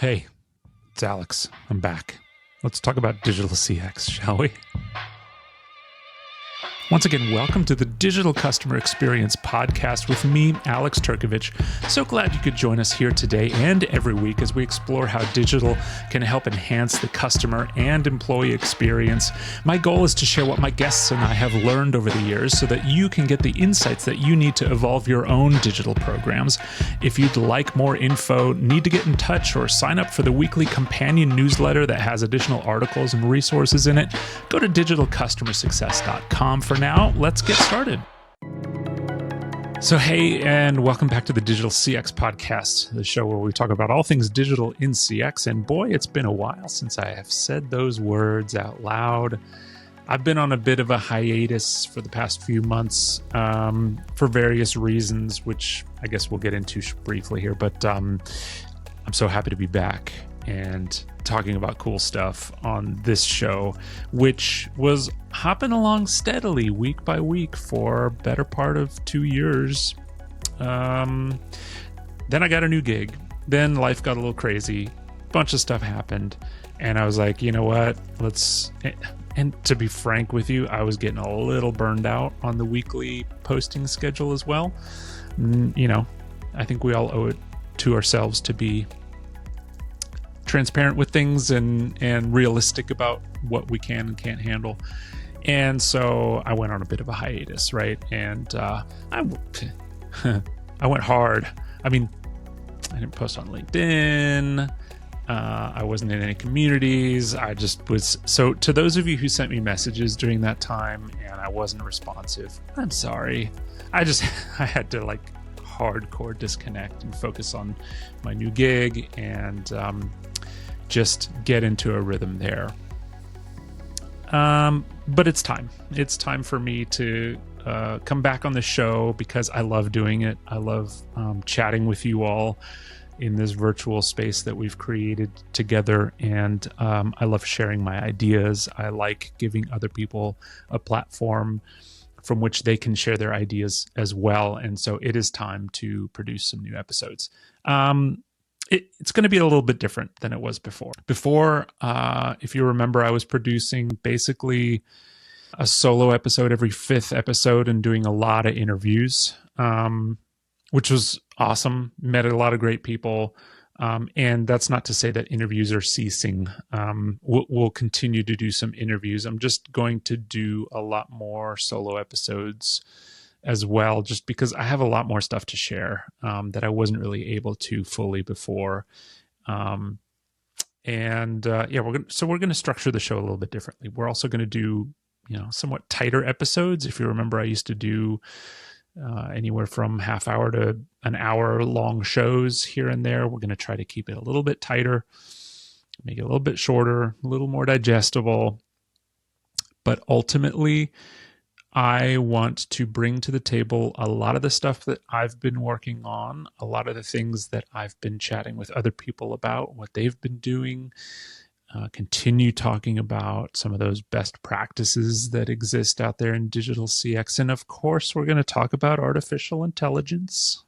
Hey, it's Alex. I'm back. Let's talk about digital CX, shall we? Once again, welcome to the Digital Customer Experience Podcast with me, Alex Turkovich. So glad you could join us here today and every week as we explore how digital can help enhance the customer and employee experience. My goal is to share what my guests and I have learned over the years so that you can get the insights that you need to evolve your own digital programs. If you'd like more info, need to get in touch, or sign up for the weekly companion newsletter that has additional articles and resources in it, go to digitalcustomersuccess.com. For now, let's get started. So, hey, and welcome back to the Digital CX Podcast, the show where we talk about all things digital in CX. And boy, it's been a while since I have said those words out loud. I've been on a bit of a hiatus for the past few months for various reasons, which I guess we'll get into briefly here. But I'm so happy to be back and talking about cool stuff on this show, which was hopping along steadily week by week for a better part of 2 years. Then I got a new gig. Then life got a little crazy. Bunch of stuff happened. And I was like, you know what? And to be frank with you, I was getting a little burned out on the weekly posting schedule as well. You know, I think we all owe it to ourselves to be transparent with things and realistic about what we can and can't handle. And so I went on a bit of a hiatus, right? And I went hard. I mean, I didn't post on LinkedIn. I wasn't in any communities. I just was. So to those of you who sent me messages during that time and I wasn't responsive, I'm sorry. I had to hardcore disconnect and focus on my new gig and just get into a rhythm there. But it's time. It's time for me to come back on the show because I love doing it. I love chatting with you all in this virtual space that we've created together. And I love sharing my ideas. I like giving other people a platform from which they can share their ideas as well. And so it is time to produce some new episodes. It's going to be a little bit different than it was before. Before, if you remember, I was producing basically a solo episode every fifth episode and doing a lot of interviews, which was awesome. Met a lot of great people. And that's not to say that interviews are ceasing. We'll continue to do some interviews. I'm just going to do a lot more solo episodes as well, just because I have a lot more stuff to share that I wasn't really able to fully before. We're going to structure the show a little bit differently. We're also going to do, somewhat tighter episodes. If you remember, I used to do anywhere from half hour to an hour long shows here and there. We're going to try to keep it a little bit tighter, make it a little bit shorter, a little more digestible. But ultimately, I want to bring to the table a lot of the stuff that I've been working on, a lot of the things that I've been chatting with other people about, what they've been doing, continue talking about some of those best practices that exist out there in digital CX. And of course, we're going to talk about artificial intelligence.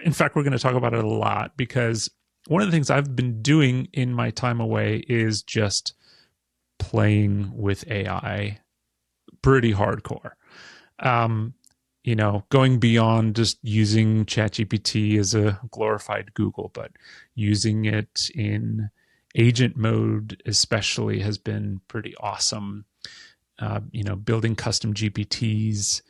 In fact, we're going to talk about it a lot because one of the things I've been doing in my time away is just playing with AI pretty hardcore. Going beyond just using ChatGPT as a glorified Google, but using it in agent mode especially has been pretty awesome. Building custom GPTs,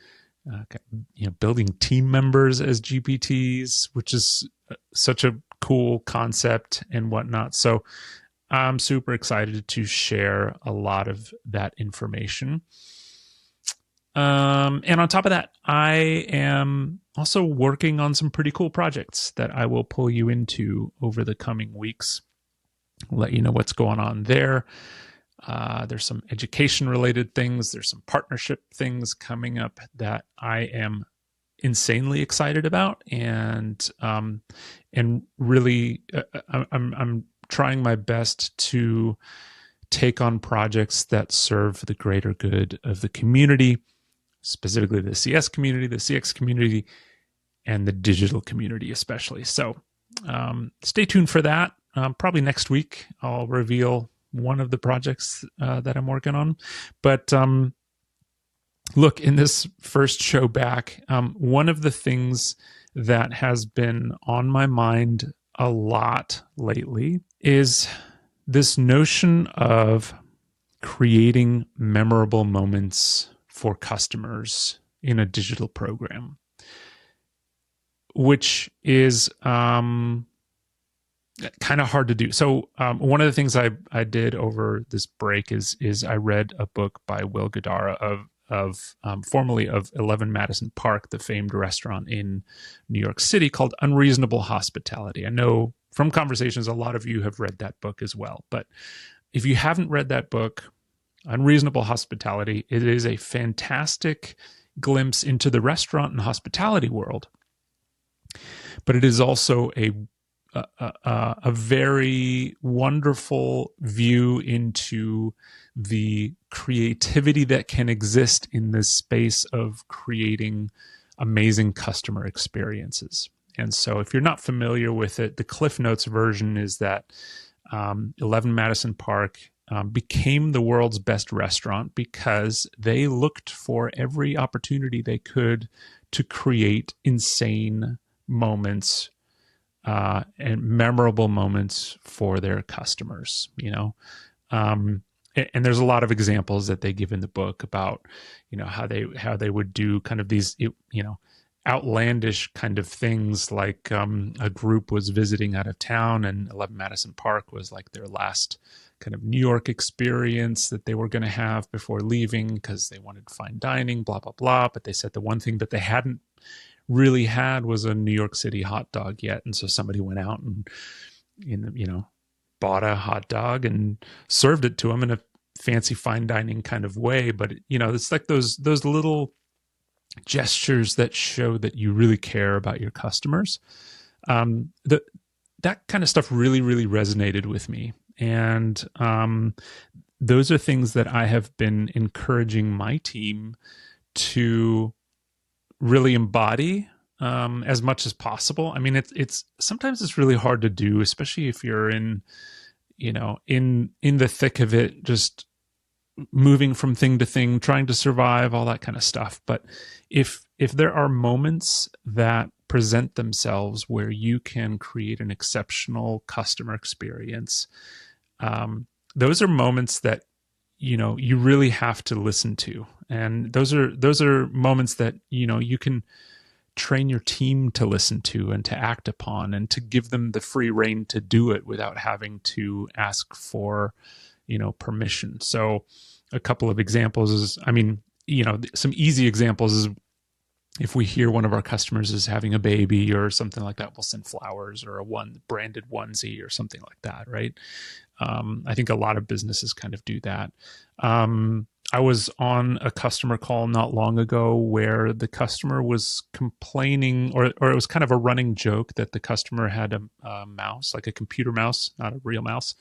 building team members as GPTs, which is such a cool concept and whatnot. So I'm super excited to share a lot of that information. And on top of that, I am also working on some pretty cool projects that I will pull you into over the coming weeks. Let you know what's going on there. There's some education related things. There's some partnership things coming up that I am insanely excited about. And really, I'm trying my best to take on projects that serve the greater good of the community, specifically the CS community, the CX community, and the digital community especially. So stay tuned for that. Probably next week, I'll reveal one of the projects that I'm working on. But look, in this first show back, one of the things that has been on my mind a lot lately is this notion of creating memorable moments for customers in a digital program, which is kind of hard to do. So one of the things I did over this break is I read a book by Will Guidara formerly of 11 Madison Park, the famed restaurant in New York City, called Unreasonable Hospitality. I know from conversations a lot of you have read that book as well, but if you haven't read that book, Unreasonable Hospitality, it is a fantastic glimpse into the restaurant and hospitality world, but it is also a very wonderful view into the creativity that can exist in this space of creating amazing customer experiences. And so if you're not familiar with it, the Cliff Notes version is that 11 Madison Park became the world's best restaurant because they looked for every opportunity they could to create insane moments and memorable moments for their customers, and there's a lot of examples that they give in the book about, how they would do kind of these, outlandish kind of things, like a group was visiting out of town and 11 Madison Park was like their last kind of New York experience that they were going to have before leaving because they wanted fine dining, blah, blah, blah. But they said the one thing that they hadn't really had was a New York City hot dog yet. And so somebody went out and, bought a hot dog and served it to them in a fancy fine dining kind of way. But, it's like those little gestures that show that you really care about your customers. That kind of stuff really, really resonated with me. And those are things that I have been encouraging my team to really embody as much as possible. I mean, it's sometimes it's really hard to do, especially if you're in the thick of it, just moving from thing to thing, trying to survive, all that kind of stuff. But if there are moments that present themselves where you can create an exceptional customer experience, those are moments that you really have to listen to, and those are moments that you can train your team to listen to and to act upon, and to give them the free rein to do it without having to ask for permission. So a couple of examples is, some easy examples is, if we hear one of our customers is having a baby or something like that, we'll send flowers or a branded onesie or something like that, right? I think a lot of businesses kind of do that. I was on a customer call not long ago where the customer was complaining, or it was kind of a running joke, that the customer had a mouse, like a computer mouse, not a real mouse,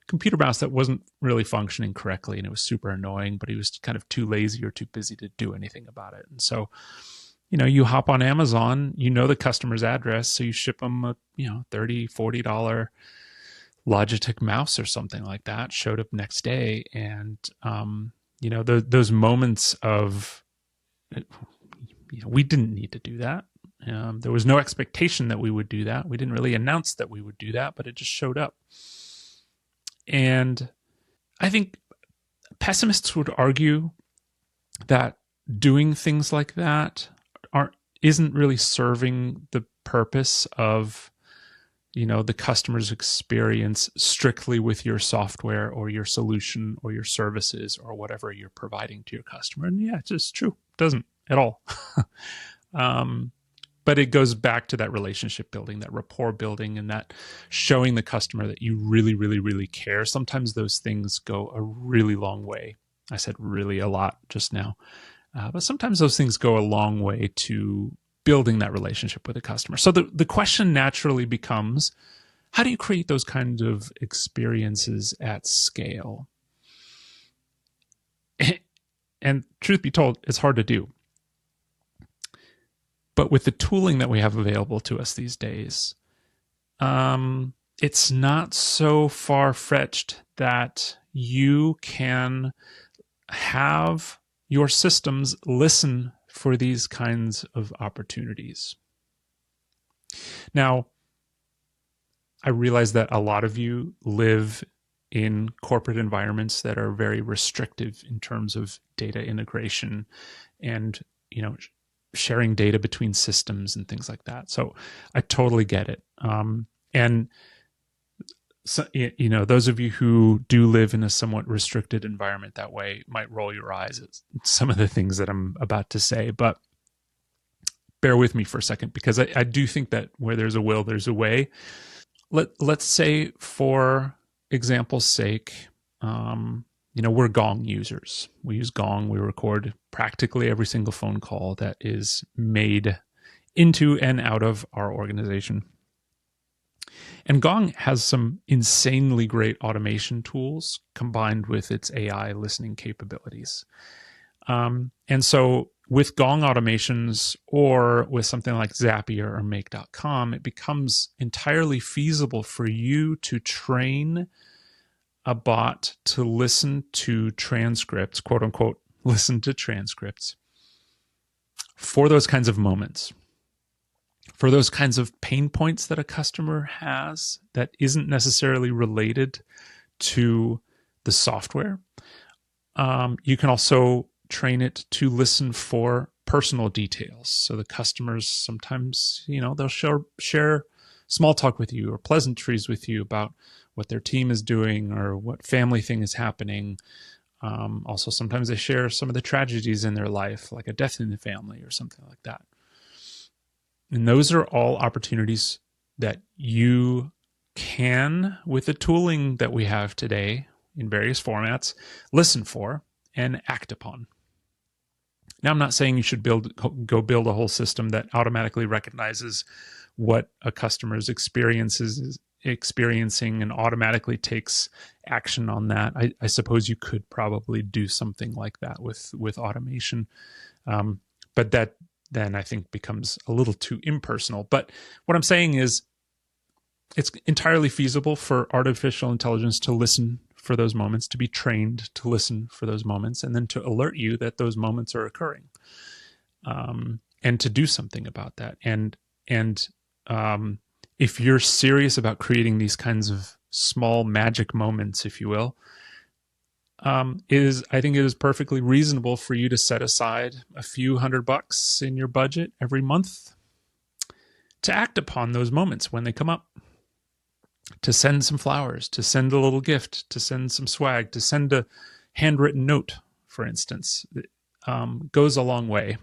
computer mouse that wasn't really functioning correctly, and it was super annoying, but he was kind of too lazy or too busy to do anything about it. And so, you hop on Amazon, the customer's address, so you ship them a $30, $40 Logitech mouse or something like that. Showed up next day, and those moments of, we didn't need to do that. There was no expectation that we would do that. We didn't really announce that we would do that, but it just showed up. And I think pessimists would argue that doing things like that isn't really serving the purpose of the customer's experience strictly with your software or your solution or your services or whatever you're providing to your customer. And yeah, it's just true. It doesn't at all. But it goes back to that relationship building, that rapport building, and that showing the customer that you really, really, really care. Sometimes those things go a really long way. I said really a lot just now. But sometimes those things go a long way to building that relationship with a customer. So the question naturally becomes, how do you create those kinds of experiences at scale? And truth be told, it's hard to do. But with the tooling that we have available to us these days, it's not so far-fetched that you can have your systems listen for these kinds of opportunities. Now, I realize that a lot of you live in corporate environments that are very restrictive in terms of data integration and, sharing data between systems and things like that. So I totally get it. And so, those of you who do live in a somewhat restricted environment that way might roll your eyes at some of the things that I'm about to say, but bear with me for a second, because I do think that where there's a will, there's a way. Let's say, for example's sake, we're Gong users. We use Gong. We record practically every single phone call that is made into and out of our organization. And Gong has some insanely great automation tools combined with its AI listening capabilities. And so with Gong automations, or with something like Zapier or Make.com, it becomes entirely feasible for you to train a bot to listen to transcripts, quote unquote, listen to transcripts, for those kinds of moments, for those kinds of pain points that a customer has that isn't necessarily related to the software. You can also train it to listen for personal details. So the customers sometimes, they'll share small talk with you or pleasantries with you about what their team is doing or what family thing is happening. Also, sometimes they share some of the tragedies in their life, like a death in the family or something like that. And those are all opportunities that you can, with the tooling that we have today in various formats, listen for and act upon. Now, I'm not saying you should go build a whole system that automatically recognizes what a customer is experiencing and automatically takes action on that. I suppose you could probably do something like that with automation, but that then I think becomes a little too impersonal. But what I'm saying is, it's entirely feasible for artificial intelligence to listen for those moments, to be trained to listen for those moments, and then to alert you that those moments are occurring, and to do something about that. And if you're serious about creating these kinds of small magic moments, if you will, I think it is perfectly reasonable for you to set aside a few $100 in your budget every month to act upon those moments when they come up. To send some flowers, to send a little gift, to send some swag, to send a handwritten note, for instance, goes a long way.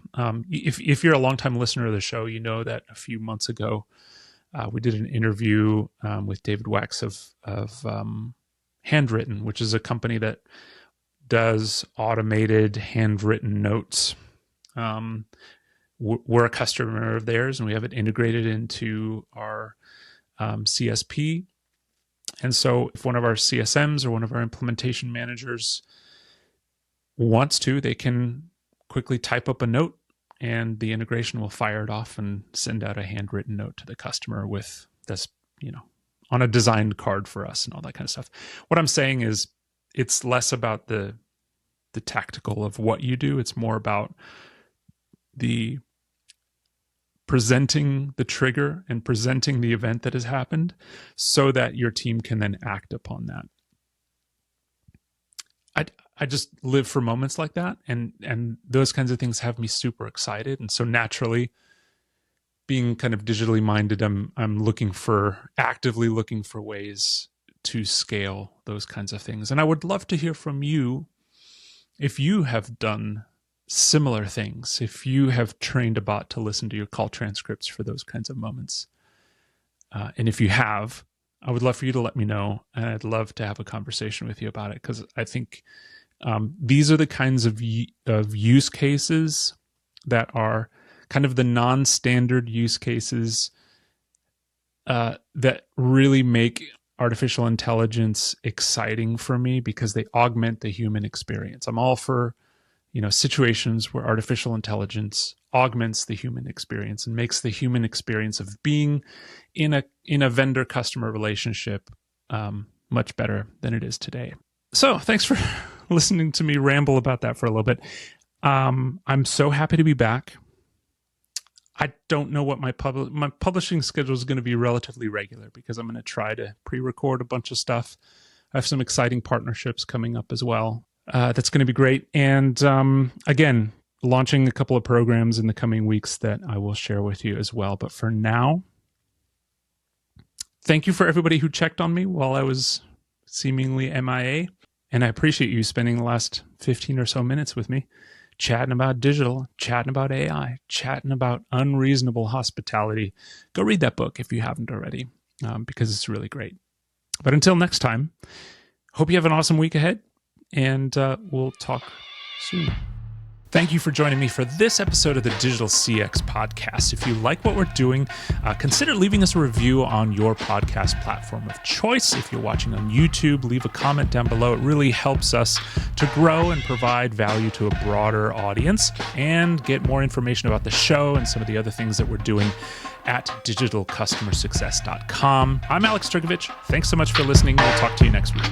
If you're a longtime listener of the show, you know that a few months ago, we did an interview with David Wax of Handwrytten, which is a company that does automated handwritten notes. We're a customer of theirs, and we have it integrated into our CSP. And so if one of our CSMs or one of our implementation managers wants to, they can quickly type up a note, and the integration will fire it off and send out a handwritten note to the customer with this, on a designed card for us and all that kind of stuff. What I'm saying is, it's less about the tactical of what you do. It's more about the presenting the trigger and presenting the event that has happened so that your team can then act upon that. I just live for moments like that, and those kinds of things have me super excited. And so naturally, being kind of digitally minded, I'm actively looking for ways to scale those kinds of things. And I would love to hear from you if you have done similar things, if you have trained a bot to listen to your call transcripts for those kinds of moments. And if you have, I would love for you to let me know, and I'd love to have a conversation with you about it, because I think these are the kinds of use cases that are kind of the non-standard use cases that really make artificial intelligence exciting for me, because they augment the human experience. I'm all for situations where artificial intelligence augments the human experience and makes the human experience of being in a vendor-customer relationship much better than it is today. So thanks for listening to me ramble about that for a little bit. I'm so happy to be back. I don't know what my publishing schedule is going to be relatively regular because I'm going to try to pre-record a bunch of stuff. I have some exciting partnerships coming up as well. That's going to be great. And again, launching a couple of programs in the coming weeks that I will share with you as well. But for now, thank you for everybody who checked on me while I was seemingly MIA. And I appreciate you spending the last 15 or so minutes with me, chatting about digital, chatting about AI, chatting about unreasonable hospitality. Go read that book if you haven't already, because it's really great. But until next time, hope you have an awesome week ahead, and we'll talk soon. Thank you for joining me for this episode of the Digital CX Podcast. If you like what we're doing, consider leaving us a review on your podcast platform of choice. If you're watching on YouTube, leave a comment down below. It really helps us to grow and provide value to a broader audience and get more information about the show and some of the other things that we're doing at digitalcustomersuccess.com. I'm Alex Turkovich. Thanks so much for listening. We'll talk to you next week.